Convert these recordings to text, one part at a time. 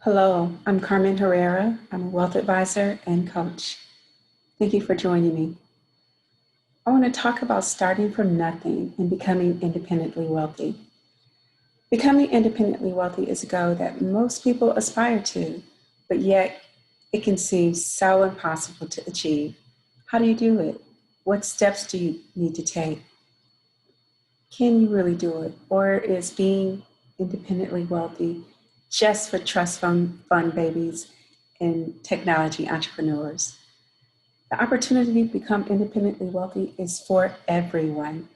Hello, I'm Carmen Herrera. I'm a wealth advisor and coach. Thank you for joining me. I want to talk about starting from nothing and becoming independently wealthy. Becoming independently wealthy is a goal that most people aspire to, but yet it can seem so impossible to achieve. How do you do it? What steps do you need to take? Can you really do it? Or is being independently wealthy just for trust fund babies and technology entrepreneurs? The opportunity to become independently wealthy is for everyone.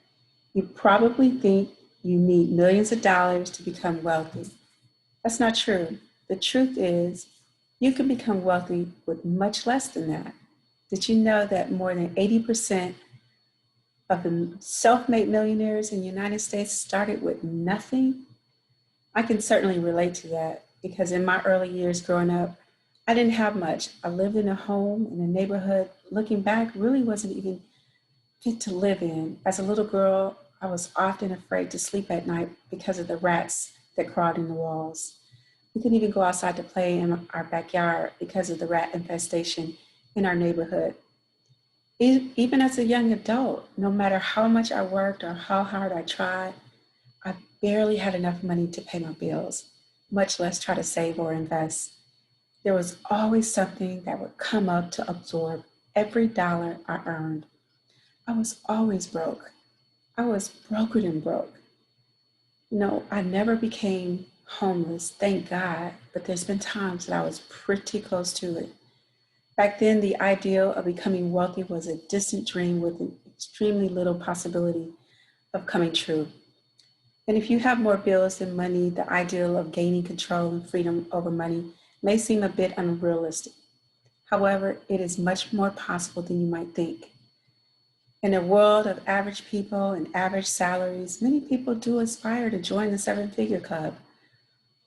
You probably think you need millions of dollars to become wealthy. That's not true. The truth is, you can become wealthy with much less than that. Did you know that more than 80% of the self-made millionaires in the United States started with nothing? I can certainly relate to that because in my early years growing up, I didn't have much. I lived in a home in a neighborhood, looking back, really wasn't even fit to live in. As a little girl, I was often afraid to sleep at night because of the rats that crawled in the walls. We couldn't even go outside to play in our backyard because of the rat infestation in our neighborhood. Even as a young adult, no matter how much I worked or how hard I tried, I barely had enough money to pay my bills, much less try to save or invest. There was always something that would come up to absorb every dollar I earned. I was always broke. I was broker than broke. No, I never became homeless, thank God, but there's been times that I was pretty close to it. Back then, the ideal of becoming wealthy was a distant dream with an extremely little possibility of coming true. And if you have more bills than money, the ideal of gaining control and freedom over money may seem a bit unrealistic. However, it is much more possible than you might think. In a world of average people and average salaries, many people do aspire to join the seven-figure club.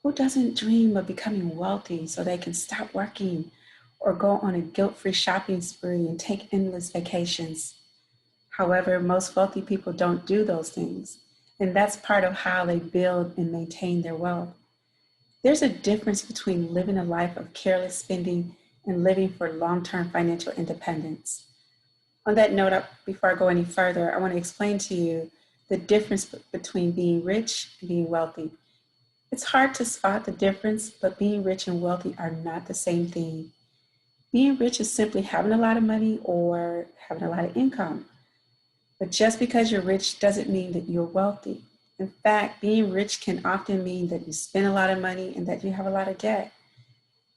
Who doesn't dream of becoming wealthy so they can stop working or go on a guilt-free shopping spree and take endless vacations? However, most wealthy people don't do those things, and that's part of how they build and maintain their wealth. There's a difference between living a life of careless spending and living for long-term financial independence. On that note, before I go any further, I want to explain to you the difference between being rich and being wealthy. It's hard to spot the difference, but being rich and wealthy are not the same thing. Being rich is simply having a lot of money or having a lot of income. But just because you're rich doesn't mean that you're wealthy. In fact, being rich can often mean that you spend a lot of money and that you have a lot of debt.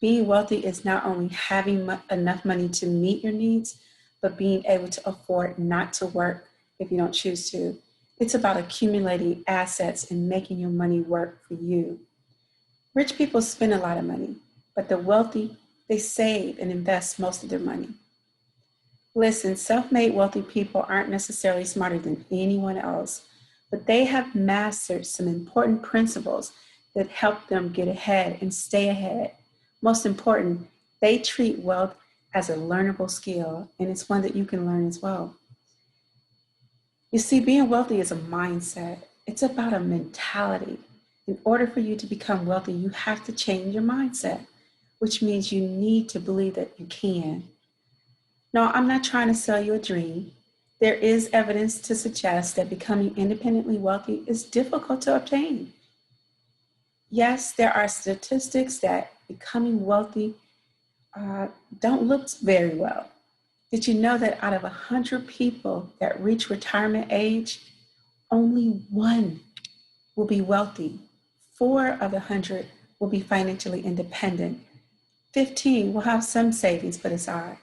Being wealthy is not only having enough money to meet your needs, but being able to afford not to work if you don't choose to. It's about accumulating assets and making your money work for you. Rich people spend a lot of money, but the wealthy, they save and invest most of their money. Listen, self-made wealthy people aren't necessarily smarter than anyone else, but they have mastered some important principles that help them get ahead and stay ahead. Most important, they treat wealth as a learnable skill, and it's one that you can learn as well. You see, being wealthy is a mindset. It's about a mentality. In order for you to become wealthy, you have to change your mindset, which means you need to believe that you can. No, I'm not trying to sell you a dream. There is evidence to suggest that becoming independently wealthy is difficult to obtain. Yes, there are statistics that becoming wealthy don't look very well. Did you know that out of 100 people that reach retirement age, only one will be wealthy? 4 of the 100 will be financially independent. 15 will have some savings put aside,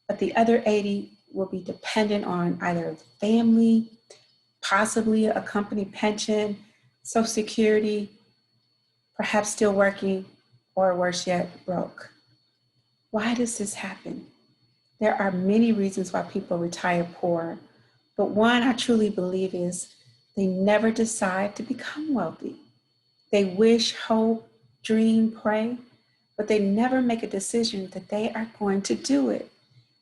but the other 80 will be dependent on either family, possibly a company pension, Social Security, perhaps still working, or worse yet, broke. Why does this happen? There are many reasons why people retire poor, but one I truly believe is they never decide to become wealthy. They wish, hope, dream, pray, but they never make a decision that they are going to do it.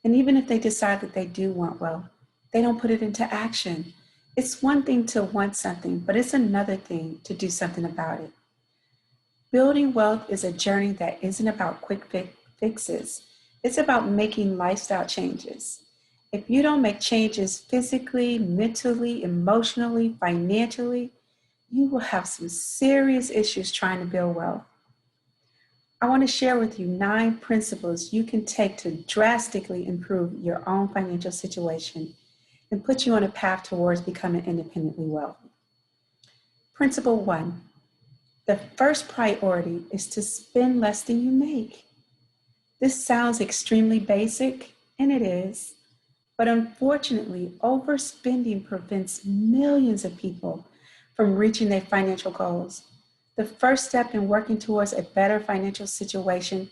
And even if they decide that they do want wealth, they don't put it into action. It's one thing to want something, but it's another thing to do something about it. Building wealth is a journey that isn't about quick fixes. It's about making lifestyle changes. If you don't make changes physically, mentally, emotionally, financially, you will have some serious issues trying to build wealth. I want to share with you 9 principles you can take to drastically improve your own financial situation and put you on a path towards becoming independently wealthy. Principle 1. The first priority is to spend less than you make. This sounds extremely basic, and it is, but unfortunately, overspending prevents millions of people from reaching their financial goals. The first step in working towards a better financial situation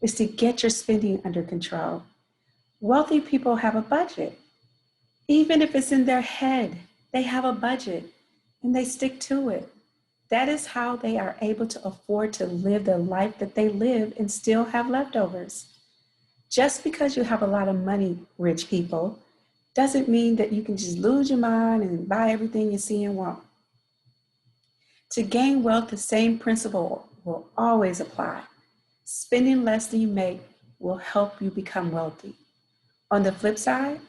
is to get your spending under control. Wealthy people have a budget. Even if it's in their head, they have a budget and they stick to it. That is how they are able to afford to live the life that they live and still have leftovers. Just because you have a lot of money, rich people, doesn't mean that you can just lose your mind and buy everything you see and want. To gain wealth, the same principle will always apply. Spending less than you make will help you become wealthy. On the flip side,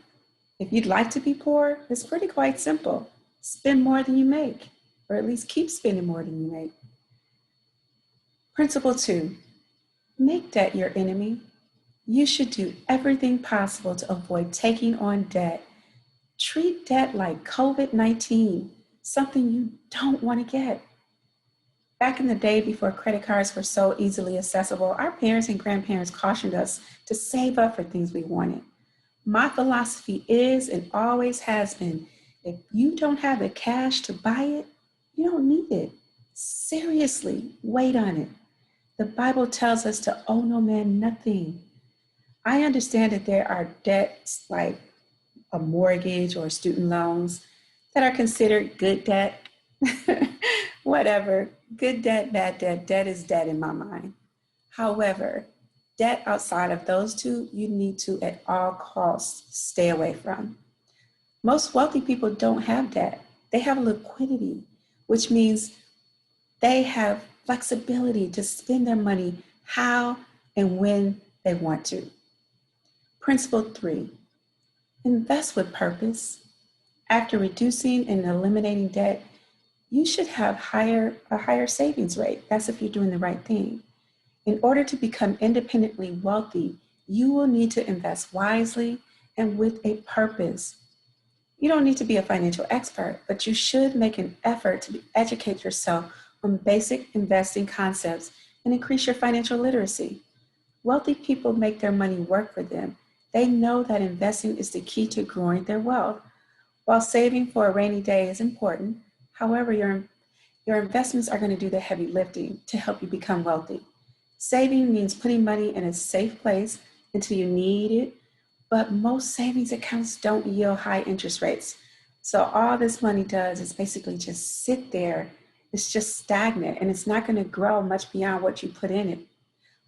if you'd like to be poor, it's pretty quite simple. Spend more than you make, or at least keep spending more than you make. Principle 2, make debt your enemy. You should do everything possible to avoid taking on debt. Treat debt like COVID-19, something you don't want to get. Back in the day before credit cards were so easily accessible, our parents and grandparents cautioned us to save up for things we wanted. My philosophy is and always has been, if you don't have the cash to buy it, you don't need it. Seriously, wait on it. The Bible tells us to owe no man nothing. I understand that there are debts like a mortgage or student loans that are considered good debt. Whatever, good debt, bad debt, debt is debt in my mind. However, debt outside of those two, you need to at all costs stay away from. Most wealthy people don't have debt. They have liquidity, which means they have flexibility to spend their money how and when they want to. Principle 3, invest with purpose. After reducing and eliminating debt, you should have a higher savings rate. That's if you're doing the right thing. In order to become independently wealthy, you will need to invest wisely and with a purpose. You don't need to be a financial expert, but you should make an effort to educate yourself on basic investing concepts and increase your financial literacy. Wealthy people make their money work for them. They know that investing is the key to growing their wealth. While saving for a rainy day is important, however, your investments are going to do the heavy lifting to help you become wealthy. Saving means putting money in a safe place until you need it, but most savings accounts don't yield high interest rates. So all this money does is basically just sit there. It's just stagnant and it's not going to grow much beyond what you put in it.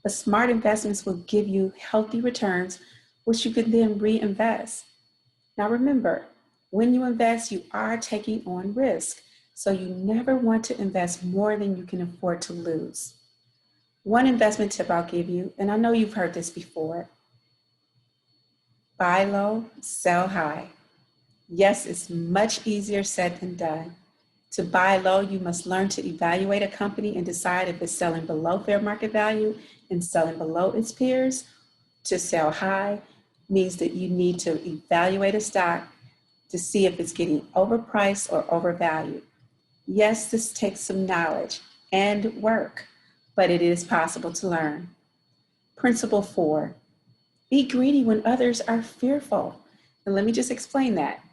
But smart investments will give you healthy returns, which you can then reinvest. Now remember, when you invest, you are taking on risk. So you never want to invest more than you can afford to lose. One investment tip I'll give you, and I know you've heard this before, buy low, sell high. Yes, it's much easier said than done. To buy low, you must learn to evaluate a company and decide if it's selling below fair market value and selling below its peers. To sell high means that you need to evaluate a stock to see if it's getting overpriced or overvalued. Yes, this takes some knowledge and work, but it is possible to learn. Principle 4, be greedy when others are fearful. And let me just explain that.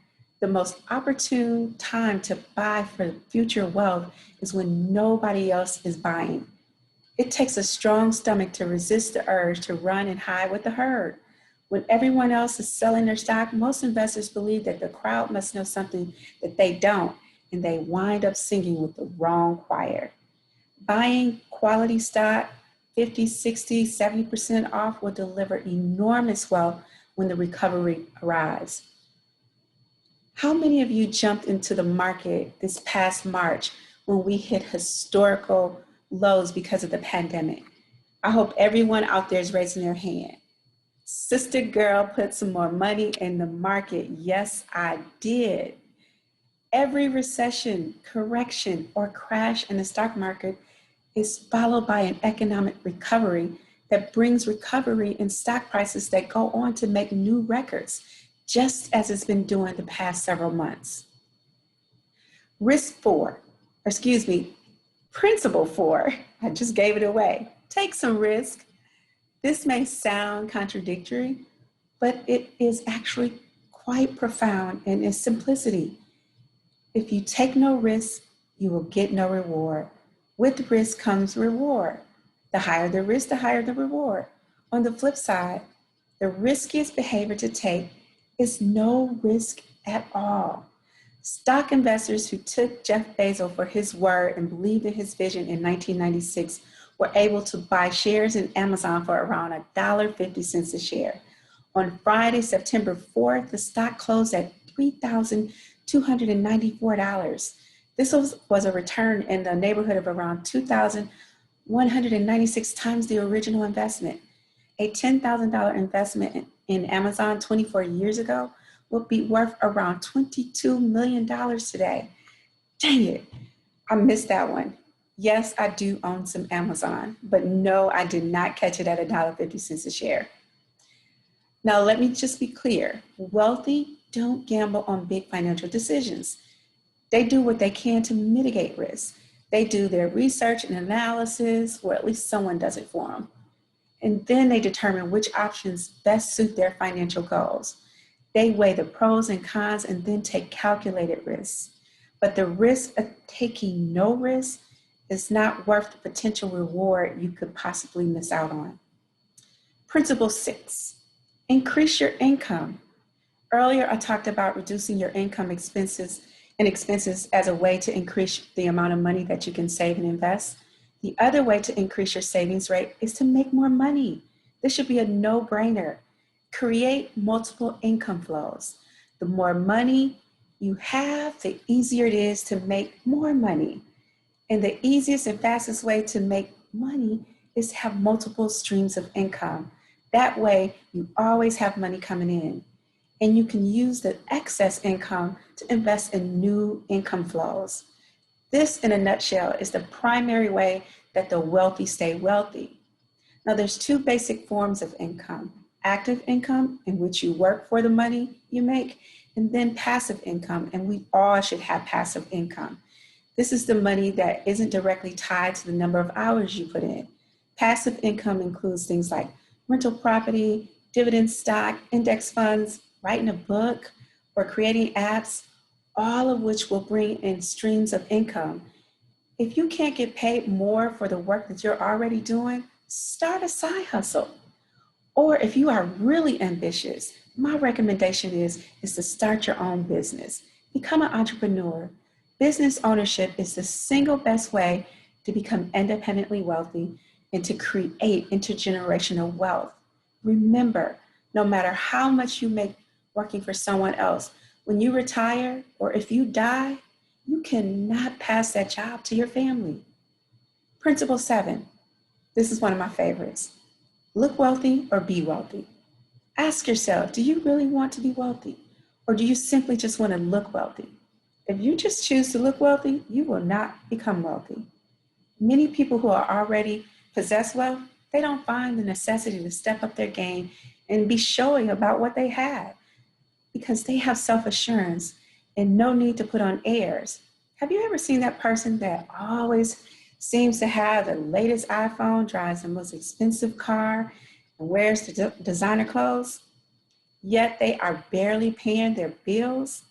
The most opportune time to buy for future wealth is when nobody else is buying. It takes a strong stomach to resist the urge to run and hide with the herd. When everyone else is selling their stock, most investors believe that the crowd must know something that they don't, and they wind up singing with the wrong choir. Buying quality stock 50, 60, 70% off will deliver enormous wealth when the recovery arrives. How many of you jumped into the market this past March when we hit historical lows because of the pandemic. I hope everyone out there is raising their hand. Sister girl put some more money in the market. Yes, I did. Every recession, correction, or crash in the stock market is followed by an economic recovery that brings recovery in stock prices that go on to make new records, just as it's been doing the past several months. Principle 4, I just gave it away. Take some risk. This may sound contradictory, but it is actually quite profound in its simplicity. If you take no risk, you will get no reward. With risk comes reward. The higher the risk, the higher the reward. On the flip side, the riskiest behavior to take is no risk at all. Stock investors who took Jeff Bezos for his word and believed in his vision in 1996 were able to buy shares in Amazon for around $1.50 a share. On Friday, September 4th, the stock closed at $3,294. This was a return in the neighborhood of around 2,196 times the original investment. A $10,000 investment in Amazon 24 years ago would be worth around $22 million today. Dang it, I missed that one. Yes, I do own some Amazon, but no, I did not catch it at $1.50 a share. Now, let me just be clear. Wealthy don't gamble on big financial decisions. They do what they can to mitigate risk. They do their research and analysis, or at least someone does it for them. And then they determine which options best suit their financial goals. They weigh the pros and cons and then take calculated risks. But the risk of taking no risk is not worth the potential reward you could possibly miss out on. Principle 6, increase your income. Earlier, I talked about reducing your income expenses as a way to increase the amount of money that you can save and invest. The other way to increase your savings rate is to make more money. This should be a no-brainer. Create multiple income flows. The more money you have, the easier it is to make more money. And the easiest and fastest way to make money is to have multiple streams of income. That way, you always have money coming in. And you can use the excess income to invest in new income flows. This, in a nutshell, is the primary way that the wealthy stay wealthy. Now, there's two basic forms of income: active income, in which you work for the money you make, and then passive income, and we all should have passive income. This is the money that isn't directly tied to the number of hours you put in. Passive income includes things like rental property, dividend stock, index funds, writing a book, or creating apps, all of which will bring in streams of income. If you can't get paid more for the work that you're already doing, start a side hustle. Or if you are really ambitious, my recommendation is to start your own business. Become an entrepreneur. Business ownership is the single best way to become independently wealthy and to create intergenerational wealth. Remember, no matter how much you make working for someone else, when you retire or if you die, you cannot pass that job to your family. Principle 7. This is one of my favorites. Look wealthy or be wealthy. Ask yourself, do you really want to be wealthy? Or do you simply just want to look wealthy? If you just choose to look wealthy, you will not become wealthy. Many people who are already possess wealth, they don't find the necessity to step up their game and be showy about what they have because they have self-assurance and no need to put on airs. Have you ever seen that person that always seems to have the latest iPhone, drives the most expensive car, and wears the designer clothes, yet they are barely paying their bills?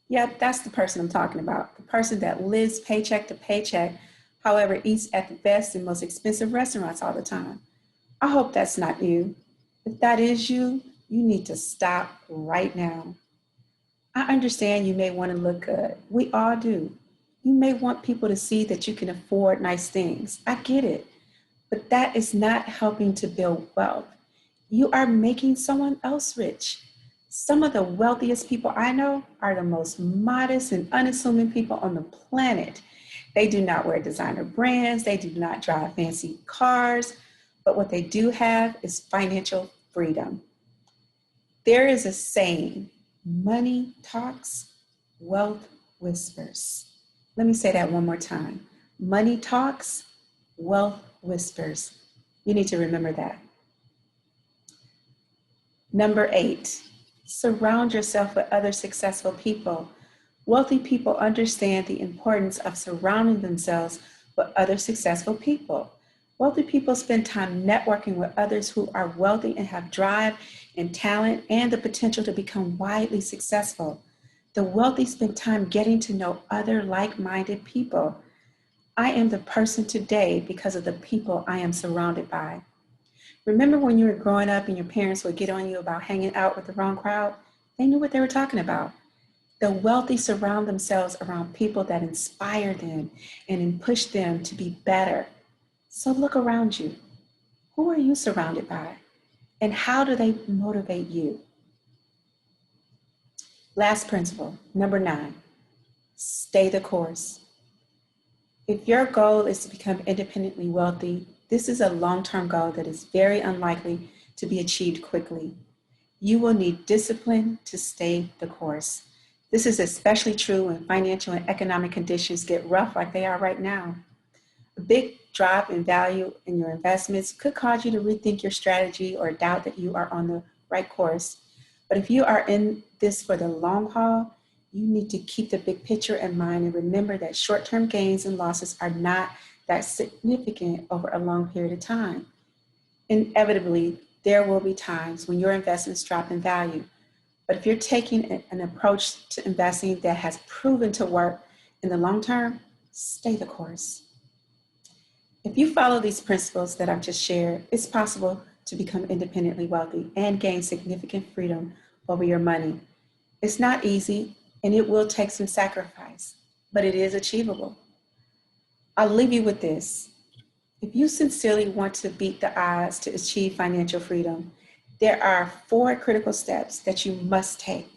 Yep, that's the person I'm talking about. The person that lives paycheck to paycheck, however, eats at the best and most expensive restaurants all the time. I hope that's not you. If that is you, you need to stop right now. I understand you may want to look good. We all do. You may want people to see that you can afford nice things. I get it. But that is not helping to build wealth. You are making someone else rich. Some of the wealthiest people I know are the most modest and unassuming people on the planet. They do not wear designer brands. They do not drive fancy cars. But what they do have is financial freedom. There is a saying, money talks, wealth whispers. Let me say that one more time. Money talks, wealth whispers. You need to remember that. Number 8, surround yourself with other successful people. Wealthy people understand the importance of surrounding themselves with other successful people. Wealthy people spend time networking with others who are wealthy and have drive and talent and the potential to become widely successful. The wealthy spend time getting to know other like-minded people. I am the person today because of the people I am surrounded by. Remember when you were growing up and your parents would get on you about hanging out with the wrong crowd? They knew what they were talking about. The wealthy surround themselves around people that inspire them and push them to be better. So look around you. Who are you surrounded by? And how do they motivate you? Last principle, number 9, stay the course. If your goal is to become independently wealthy, this is a long-term goal that is very unlikely to be achieved quickly. You will need discipline to stay the course. This is especially true when financial and economic conditions get rough like they are right now. A big drop in value in your investments could cause you to rethink your strategy or doubt that you are on the right course. But if you are in this for the long haul, you need to keep the big picture in mind and remember that short-term gains and losses are not that significant over a long period of time. Inevitably, there will be times when your investments drop in value. But if you're taking an approach to investing that has proven to work in the long term, stay the course. If you follow these principles that I've just shared, it's possible to become independently wealthy and gain significant freedom over your money. It's not easy and it will take some sacrifice, but it is achievable. I'll leave you with this. If you sincerely want to beat the odds to achieve financial freedom, there are 4 critical steps that you must take.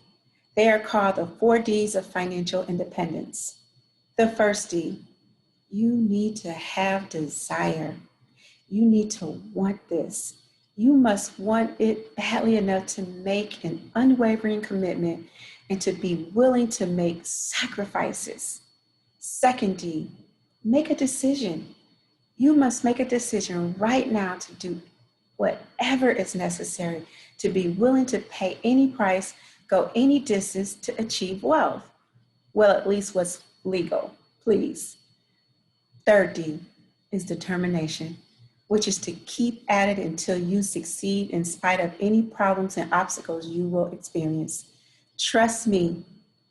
They are called the 4 Ds of financial independence. The first D, you need to have desire. You need to want this. You must want it badly enough to make an unwavering commitment and to be willing to make sacrifices. Second D, make a decision. You must make a decision right now to do whatever is necessary, to be willing to pay any price, go any distance to achieve wealth. Well, at least what's legal, please. Third D is determination, which is to keep at it until you succeed in spite of any problems and obstacles you will experience. Trust me,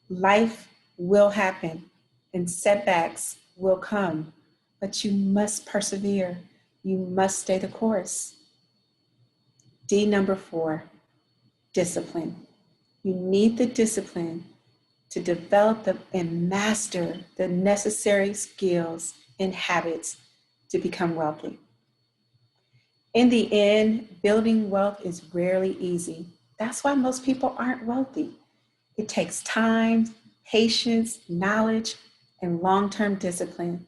life will happen and setbacks will come, but you must persevere. You must stay the course. D number 4, discipline. You need the discipline to develop and master the necessary skills and habits to become wealthy. In the end, building wealth is rarely easy. That's why most people aren't wealthy. It takes time, patience, knowledge, and long-term discipline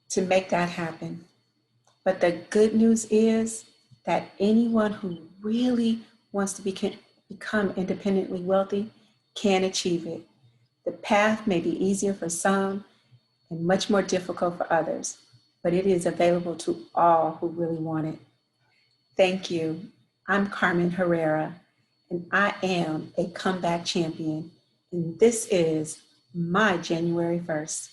to make that happen. But the good news is that anyone who really wants to become independently wealthy can achieve it. The path may be easier for some and much more difficult for others, but it is available to all who really want it. Thank you. I'm Carmen Herrera, and I am a comeback champion, and this is my January 1st.